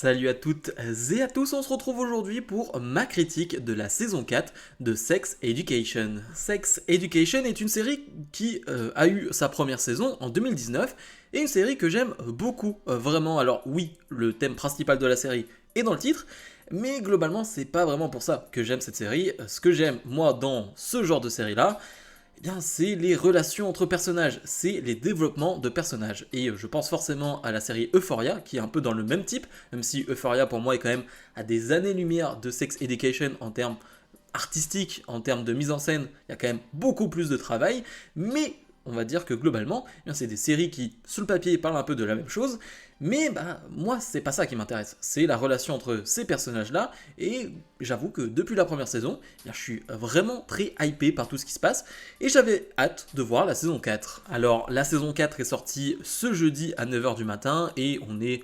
Salut à toutes et à tous, on se retrouve aujourd'hui pour ma critique de la saison 4 de Sex Education. Sex Education est une série qui a eu sa première saison en 2019 et une série que j'aime beaucoup, vraiment. Alors oui, le thème principal de la série est dans le titre, mais globalement c'est pas vraiment pour ça que j'aime cette série. Ce que j'aime moi dans ce genre de série là, eh bien, c'est les relations entre personnages, c'est les développements de personnages. Et je pense forcément à la série Euphoria, qui est un peu dans le même type, même si Euphoria pour moi est quand même à des années-lumière de Sex Education en termes artistiques, en termes de mise en scène, il y a quand même beaucoup plus de travail, mais on va dire que globalement, eh bien, c'est des séries qui, sur le papier, parlent un peu de la même chose, mais moi, c'est pas ça qui m'intéresse. C'est la relation entre ces personnages-là, et j'avoue que depuis la première saison, eh bien, je suis vraiment très hypé par tout ce qui se passe, et j'avais hâte de voir la saison 4. Alors, la saison 4 est sortie ce jeudi à 9h du matin, et on est,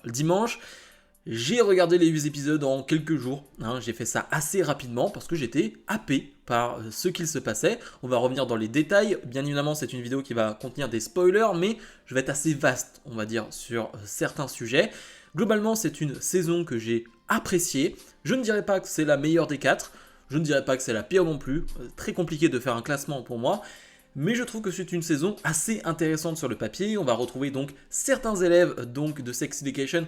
dimanche. J'ai regardé les 8 épisodes en quelques jours, j'ai fait ça assez rapidement parce que j'étais happé par ce qu'il se passait. On va revenir dans les détails, bien évidemment c'est une vidéo qui va contenir des spoilers, mais je vais être assez vaste, on va dire, sur certains sujets. Globalement c'est une saison que j'ai appréciée, je ne dirais pas que c'est la meilleure des 4, je ne dirais pas que c'est la pire non plus, très compliqué de faire un classement pour moi, mais je trouve que c'est une saison assez intéressante sur le papier. On va retrouver donc certains élèves donc de Sex Education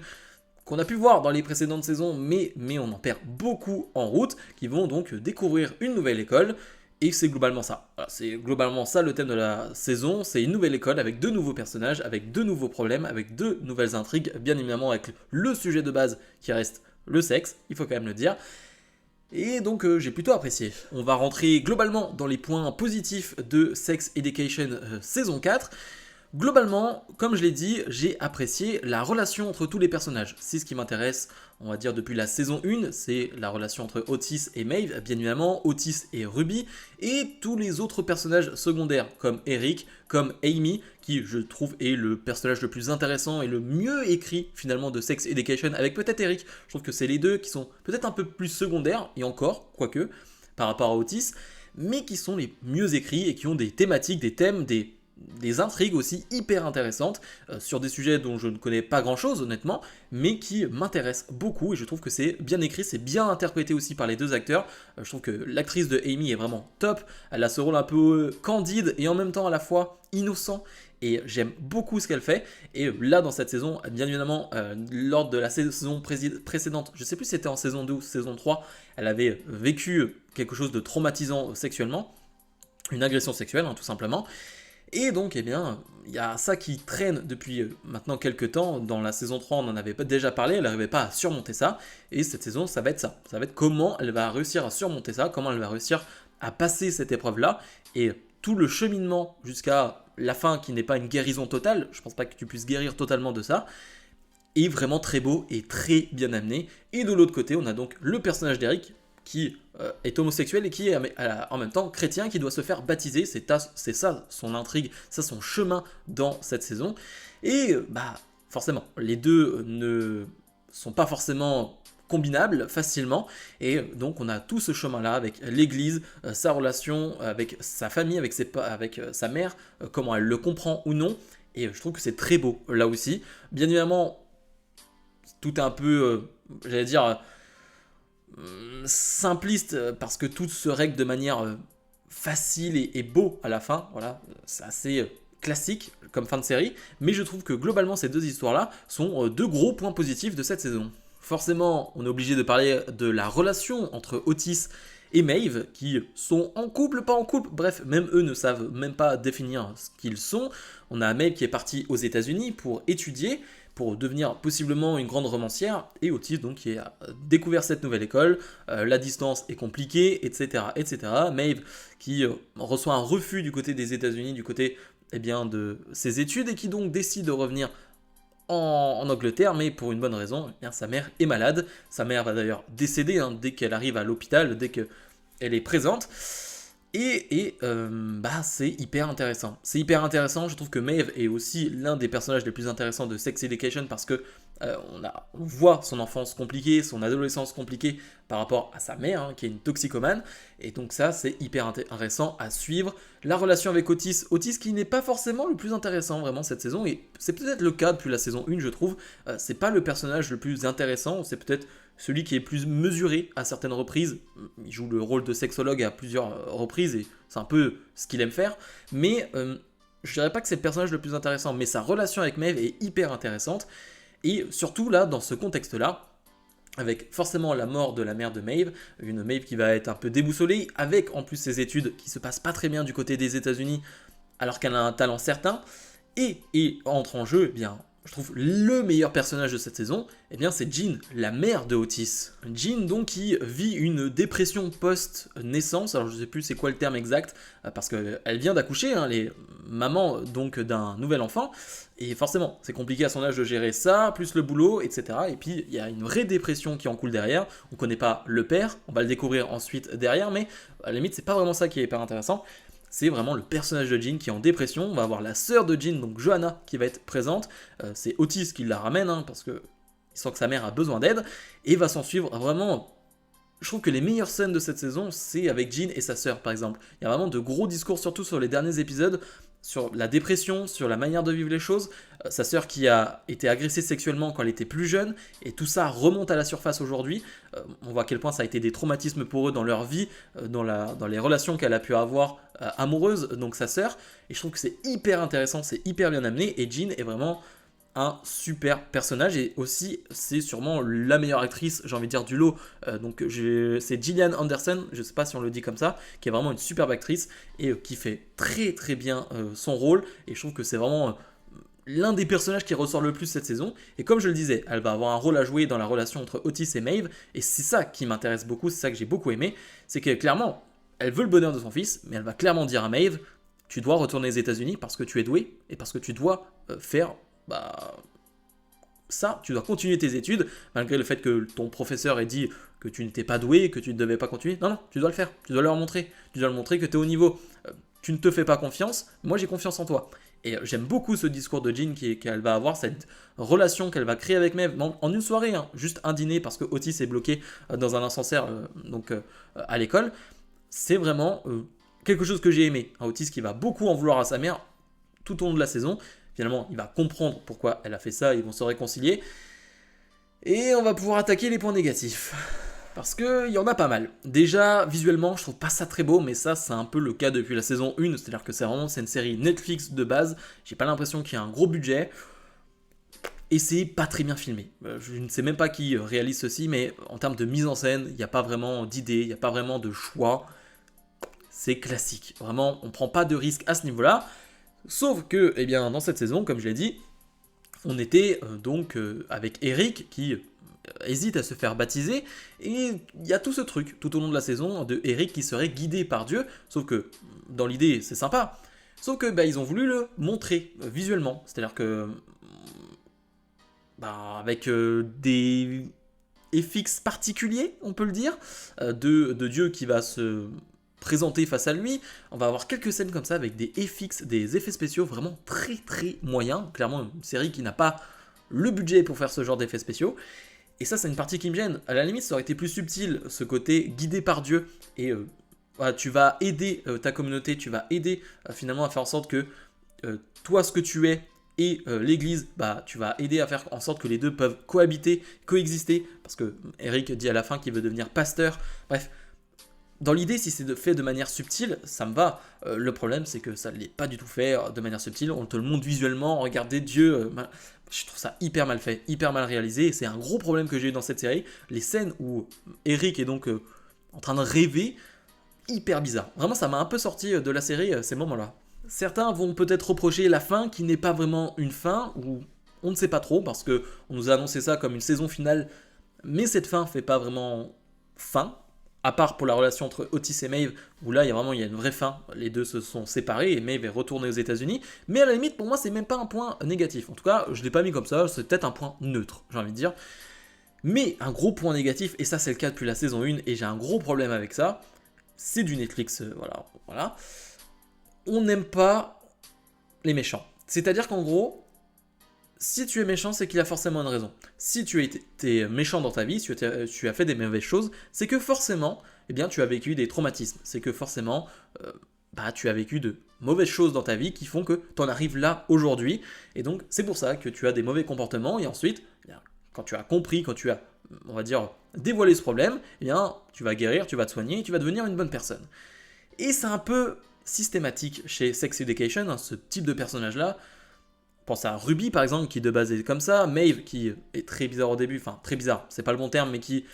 qu'on a pu voir dans les précédentes saisons, mais on en perd beaucoup en route, qui vont donc découvrir une nouvelle école, et c'est globalement ça. Voilà, c'est globalement ça le thème de la saison, c'est une nouvelle école avec de nouveaux personnages, avec de nouveaux problèmes, avec de nouvelles intrigues, bien évidemment avec le sujet de base qui reste le sexe, il faut quand même le dire. Et donc j'ai plutôt apprécié. On va rentrer globalement dans les points positifs de Sex Education saison 4. Globalement, comme je l'ai dit, j'ai apprécié la relation entre tous les personnages. C'est ce qui m'intéresse, on va dire, depuis la saison 1, c'est la relation entre Otis et Maeve, bien évidemment, Otis et Ruby, et tous les autres personnages secondaires, comme Eric, comme Amy, qui je trouve est le personnage le plus intéressant et le mieux écrit finalement de Sex Education, avec peut-être Eric. Je trouve que c'est les deux qui sont peut-être un peu plus secondaires, et encore, quoique, par rapport à Otis, mais qui sont les mieux écrits et qui ont des thématiques, des thèmes, des intrigues aussi hyper intéressantes sur des sujets dont je ne connais pas grand chose honnêtement, mais qui m'intéressent beaucoup et je trouve que c'est bien écrit, c'est bien interprété aussi par les deux acteurs. Je trouve que l'actrice de Amy est vraiment top, elle a ce rôle un peu candide et en même temps à la fois innocent et j'aime beaucoup ce qu'elle fait. Et là dans cette saison, bien évidemment, lors de la saison précédente, je sais plus si c'était en saison 2 ou saison 3, elle avait vécu quelque chose de traumatisant sexuellement, une agression sexuelle tout simplement. Et donc, eh bien, il y a ça qui traîne depuis maintenant quelques temps. Dans la saison 3, on en avait déjà parlé, elle n'arrivait pas à surmonter ça. Et cette saison, ça va être ça. Ça va être comment elle va réussir à surmonter ça, comment elle va réussir à passer cette épreuve-là. Et tout le cheminement jusqu'à la fin, qui n'est pas une guérison totale, je pense pas que tu puisses guérir totalement de ça, est vraiment très beau et très bien amené. Et de l'autre côté, on a donc le personnage d'Eric, qui est homosexuel et qui est en même temps chrétien, qui doit se faire baptiser. C'est ça son intrigue, ça son chemin dans cette saison. Et forcément, les deux ne sont pas forcément combinables facilement, et donc on a tout ce chemin-là avec l'église, sa relation avec sa famille, avec sa mère, comment elle le comprend ou non, et je trouve que c'est très beau là aussi. Bien évidemment, tout est un peu, j'allais dire, simpliste parce que tout se règle de manière facile et beau à la fin. Voilà, c'est assez classique comme fin de série, mais je trouve que globalement ces deux histoires-là sont deux gros points positifs de cette saison. Forcément, on est obligé de parler de la relation entre Otis et Maeve, qui sont en couple, pas en couple, bref, même eux ne savent même pas définir ce qu'ils sont. On a Maeve qui est partie aux États-Unis pour étudier, pour devenir possiblement une grande romancière, et Otis donc qui a découvert cette nouvelle école, la distance est compliquée, etc. etc. Maeve qui reçoit un refus du côté des États-Unis, du côté de ses études, et qui donc décide de revenir en Angleterre, mais pour une bonne raison, sa mère est malade, sa mère va d'ailleurs décéder dès qu'elle arrive à l'hôpital, dès qu'elle est présente. Et c'est hyper intéressant. C'est hyper intéressant, je trouve que Maeve est aussi l'un des personnages les plus intéressants de Sex Education parce que On voit son enfance compliquée, son adolescence compliquée par rapport à sa mère, qui est une toxicomane. Et donc ça, c'est hyper intéressant à suivre. La relation avec Otis qui n'est pas forcément le plus intéressant vraiment cette saison. Et c'est peut-être le cas depuis la saison 1, je trouve. C'est pas le personnage le plus intéressant, c'est peut-être celui qui est plus mesuré à certaines reprises. Il joue le rôle de sexologue à plusieurs reprises et c'est un peu ce qu'il aime faire. Mais je dirais pas que c'est le personnage le plus intéressant, mais sa relation avec Maeve est hyper intéressante. Et surtout là, dans ce contexte-là, avec forcément la mort de la mère de Maeve, une Maeve qui va être un peu déboussolée, avec en plus ses études qui se passent pas très bien du côté des États-Unis, alors qu'elle a un talent certain, et entre en jeu, eh bien, je trouve le meilleur personnage de cette saison, eh bien c'est Jean, la mère de Otis. Jean donc qui vit une dépression post-naissance, alors je sais plus c'est quoi le terme exact, parce qu'elle vient d'accoucher, les mamans donc d'un nouvel enfant, et forcément c'est compliqué à son âge de gérer ça, plus le boulot, etc. Et puis il y a une vraie dépression qui en coule derrière, on connaît pas le père, on va le découvrir ensuite derrière, mais à la limite c'est pas vraiment ça qui est hyper intéressant. C'est vraiment le personnage de Jean qui est en dépression. On va avoir la sœur de Jean, donc Johanna, qui va être présente. C'est Otis qui la ramène, parce qu'il sent que sa mère a besoin d'aide. Et va s'en suivre vraiment... Je trouve que les meilleures scènes de cette saison, c'est avec Jean et sa sœur, par exemple. Il y a vraiment de gros discours, surtout sur les derniers épisodes, sur la dépression, sur la manière de vivre les choses. Sa sœur qui a été agressée sexuellement quand elle était plus jeune, et tout ça remonte à la surface aujourd'hui. On voit à quel point ça a été des traumatismes pour eux dans leur vie, dans les relations qu'elle a pu avoir amoureuses, donc sa sœur. Et je trouve que c'est hyper intéressant, c'est hyper bien amené, et Jean est vraiment un super personnage, et aussi c'est sûrement la meilleure actrice, j'ai envie de dire, du lot. C'est Gillian Anderson, je sais pas si on le dit comme ça, qui est vraiment une superbe actrice et qui fait très très bien son rôle, et je trouve que c'est vraiment l'un des personnages qui ressort le plus cette saison. Et comme je le disais, elle va avoir un rôle à jouer dans la relation entre Otis et Maeve, et c'est ça qui m'intéresse beaucoup, c'est ça que j'ai beaucoup aimé, c'est que clairement elle veut le bonheur de son fils, mais elle va clairement dire à Maeve: tu dois retourner aux États-Unis parce que tu es doué et parce que tu dois faire ça, tu dois continuer tes études, malgré le fait que ton professeur ait dit que tu n'étais pas doué, que tu ne devais pas continuer. Non, tu dois le faire, tu dois leur montrer. Tu dois leur montrer que tu es au niveau. Tu ne te fais pas confiance, moi j'ai confiance en toi. Et j'aime beaucoup ce discours de Jean qu'elle va avoir, cette relation qu'elle va créer avec Maeve en une soirée, juste un dîner, parce que Otis est bloqué dans un ascenseur à l'école. C'est vraiment quelque chose que j'ai aimé. Un Otis qui va beaucoup en vouloir à sa mère tout au long de la saison. Finalement, il va comprendre pourquoi elle a fait ça, ils vont se réconcilier. Et on va pouvoir attaquer les points négatifs. Parce qu'il y en a pas mal. Déjà, visuellement, je trouve pas ça très beau, mais ça, c'est un peu le cas depuis la saison 1, c'est-à-dire que c'est une série Netflix de base, j'ai pas l'impression qu'il y a un gros budget, et c'est pas très bien filmé. Je ne sais même pas qui réalise ceci, mais en termes de mise en scène, il n'y a pas vraiment d'idée, il n'y a pas vraiment de choix. C'est classique. Vraiment, on prend pas de risque à ce niveau-là. Sauf que, dans cette saison, comme je l'ai dit, on était avec Eric qui hésite à se faire baptiser, et il y a tout ce truc tout au long de la saison de Eric qui serait guidé par Dieu, sauf que dans l'idée c'est sympa, sauf que ils ont voulu le montrer visuellement, c'est-à-dire que avec des FX particuliers, on peut le dire, de Dieu qui va se présenté face à lui. On va avoir quelques scènes comme ça avec des FX, des effets spéciaux vraiment très très moyens. Clairement une série qui n'a pas le budget pour faire ce genre d'effets spéciaux. Et ça c'est une partie qui me gêne. À la limite ça aurait été plus subtil, ce côté guidé par Dieu. Et tu vas aider ta communauté, tu vas aider finalement à faire en sorte que toi ce que tu es et l'église, tu vas aider à faire en sorte que les deux peuvent cohabiter, coexister. Parce que Eric dit à la fin qu'il veut devenir pasteur. Bref. Dans l'idée, si c'est fait de manière subtile, ça me va. Le problème, c'est que ça ne l'est pas du tout fait de manière subtile. On te le montre visuellement, regardez Dieu. Je trouve ça hyper mal fait, hyper mal réalisé. Et c'est un gros problème que j'ai eu dans cette série. Les scènes où Eric est donc en train de rêver, hyper bizarre. Vraiment, ça m'a un peu sorti de la série ces moments-là. Certains vont peut-être reprocher la fin qui n'est pas vraiment une fin, ou on ne sait pas trop, parce qu'on nous a annoncé ça comme une saison finale. Mais cette fin fait pas vraiment fin. À part pour la relation entre Otis et Maeve, où là il y a une vraie fin, les deux se sont séparés et Maeve est retournée aux États-Unis. Mais à la limite, pour moi, c'est même pas un point négatif. En tout cas, je l'ai pas mis comme ça, c'est peut-être un point neutre, j'ai envie de dire. Mais un gros point négatif, et ça c'est le cas depuis la saison 1, et j'ai un gros problème avec ça, c'est du Netflix, voilà. On n'aime pas les méchants. C'est-à-dire qu'en gros, Si tu es méchant, c'est qu'il y a forcément une raison. Si tu es méchant dans ta vie, si tu as fait des mauvaises choses, c'est que forcément, eh bien, tu as vécu des traumatismes. C'est que forcément, tu as vécu de mauvaises choses dans ta vie qui font que tu en arrives là aujourd'hui. Et donc, c'est pour ça que tu as des mauvais comportements. Et ensuite, eh bien, quand tu as compris, quand tu as, on va dire, dévoilé ce problème, eh bien, tu vas guérir, tu vas te soigner et tu vas devenir une bonne personne. Et c'est un peu systématique chez Sex Education, hein, ce type de personnage-là. Pense à Ruby par exemple, qui de base est comme ça, Maeve qui est très bizarre au début, enfin très bizarre, c'est pas le bon terme, mais qui,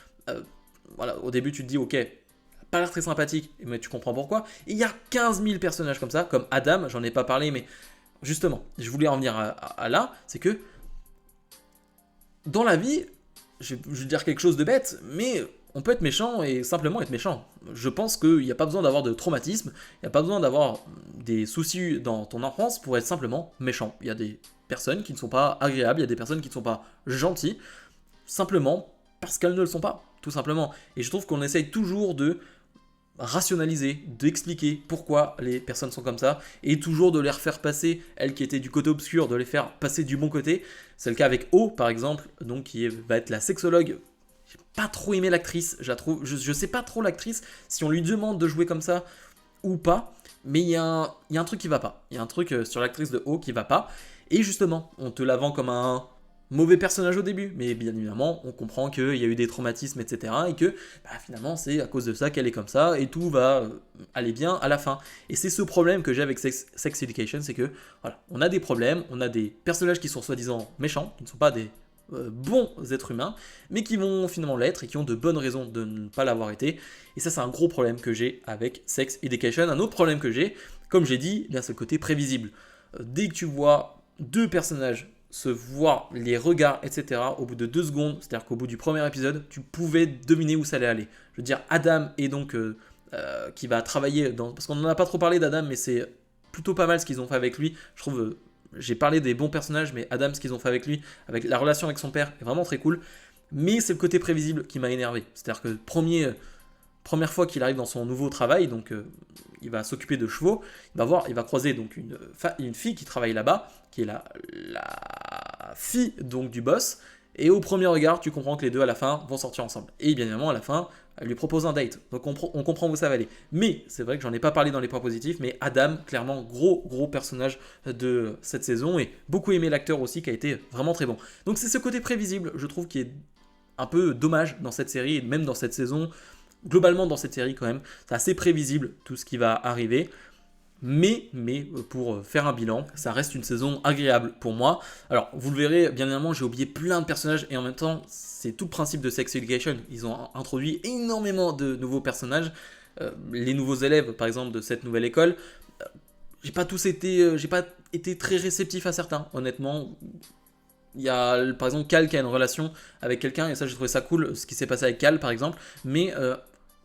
voilà, au début tu te dis ok, pas l'air très sympathique, mais tu comprends pourquoi. Et il y a 15 000 personnages comme ça, comme Adam, j'en ai pas parlé, mais justement, je voulais en venir à là, c'est que dans la vie, je vais dire quelque chose de bête, mais on peut être méchant et simplement être méchant. Je pense qu'il n'y a pas besoin d'avoir de traumatisme, il n'y a pas besoin d'avoir des soucis dans ton enfance pour être simplement méchant. Il y a des personnes qui ne sont pas agréables, il y a des personnes qui ne sont pas gentilles, simplement parce qu'elles ne le sont pas, tout simplement. Et je trouve qu'on essaye toujours de rationaliser, d'expliquer pourquoi les personnes sont comme ça, et toujours de les refaire passer, elles qui étaient du côté obscur, de les faire passer du bon côté. C'est le cas avec O, par exemple, donc va être la sexologue. J'ai pas trop aimé l'actrice, je sais pas trop l'actrice, si on lui demande de jouer comme ça ou pas, mais il y a un truc qui va pas. Il y a un truc sur l'actrice de O qui va pas, et justement, on te la vend comme un mauvais personnage au début, mais bien évidemment, on comprend qu'il y a eu des traumatismes, etc., et que finalement, c'est à cause de ça qu'elle est comme ça, et tout va aller bien à la fin. Et c'est ce problème que j'ai avec Sex Education, c'est que, voilà, on a des problèmes, on a des personnages qui sont soi-disant méchants, qui ne sont pas des bons êtres humains, mais qui vont finalement l'être, et qui ont de bonnes raisons de ne pas l'avoir été. Et ça, c'est un gros problème que j'ai avec Sex Education. Un autre problème que j'ai, comme j'ai dit, c'est le côté prévisible. Dès que tu vois deux personnages se voir les regards, etc., au bout de 2 secondes, c'est-à-dire qu'au bout du premier épisode, tu pouvais deviner où ça allait aller. Je veux dire, Adam est donc qui va travailler dans... Parce qu'on n'en a pas trop parlé d'Adam, mais c'est plutôt pas mal ce qu'ils ont fait avec lui. Je trouve, j'ai parlé des bons personnages, mais Adam, ce qu'ils ont fait avec lui, avec la relation avec son père, est vraiment très cool. Mais c'est le côté prévisible qui m'a énervé. C'est-à-dire que première fois qu'il arrive dans son nouveau travail, donc il va s'occuper de chevaux, il va croiser donc une fille qui travaille là-bas, qui est la fille donc du boss, et au premier regard, tu comprends que les deux à la fin vont sortir ensemble. Et bien évidemment, à la fin, elle lui propose un date, donc on comprend où ça va aller. Mais c'est vrai que j'en ai pas parlé dans les points positifs, mais Adam, clairement, gros personnage de cette saison, et beaucoup aimé l'acteur aussi, qui a été vraiment très bon. Donc c'est ce côté prévisible, je trouve, qui est un peu dommage dans cette série, et même dans cette saison. Globalement dans cette série quand même, c'est assez prévisible tout ce qui va arriver, mais pour faire un bilan, ça reste une saison agréable pour moi. Alors vous le verrez, bien évidemment j'ai oublié plein de personnages et en même temps c'est tout le principe de Sex Education, ils ont introduit énormément de nouveaux personnages, les nouveaux élèves par exemple de cette nouvelle école, j'ai pas été très réceptif à certains honnêtement. Il y a par exemple Cal qui a une relation avec quelqu'un et ça j'ai trouvé ça cool ce qui s'est passé avec Cal par exemple, mais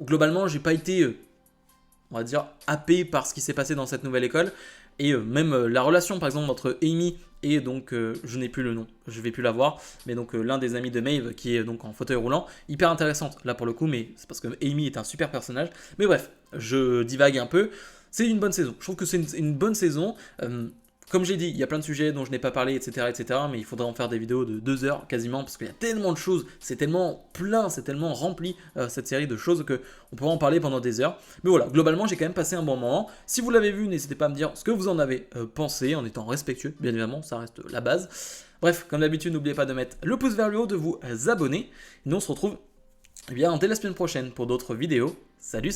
globalement j'ai pas été on va dire happé par ce qui s'est passé dans cette nouvelle école, et même la relation par exemple entre Amy et donc je n'ai plus le nom, je vais plus la voir, mais donc l'un des amis de Maeve qui est donc en fauteuil roulant, hyper intéressante là pour le coup, mais c'est parce que Amy est un super personnage. Mais bref, je divague un peu. C'est une bonne saison, je trouve que c'est une bonne saison. Comme j'ai dit, il y a plein de sujets dont je n'ai pas parlé, etc., mais il faudra en faire des vidéos de 2 heures quasiment, parce qu'il y a tellement de choses, c'est tellement plein, c'est tellement rempli, cette série de choses, qu'on pourra en parler pendant des heures. Mais voilà, globalement, j'ai quand même passé un bon moment. Si vous l'avez vu, n'hésitez pas à me dire ce que vous en avez pensé, en étant respectueux, bien évidemment, ça reste la base. Bref, comme d'habitude, n'oubliez pas de mettre le pouce vers le haut, de vous abonner. Et nous, on se retrouve dès la semaine prochaine pour d'autres vidéos. Salut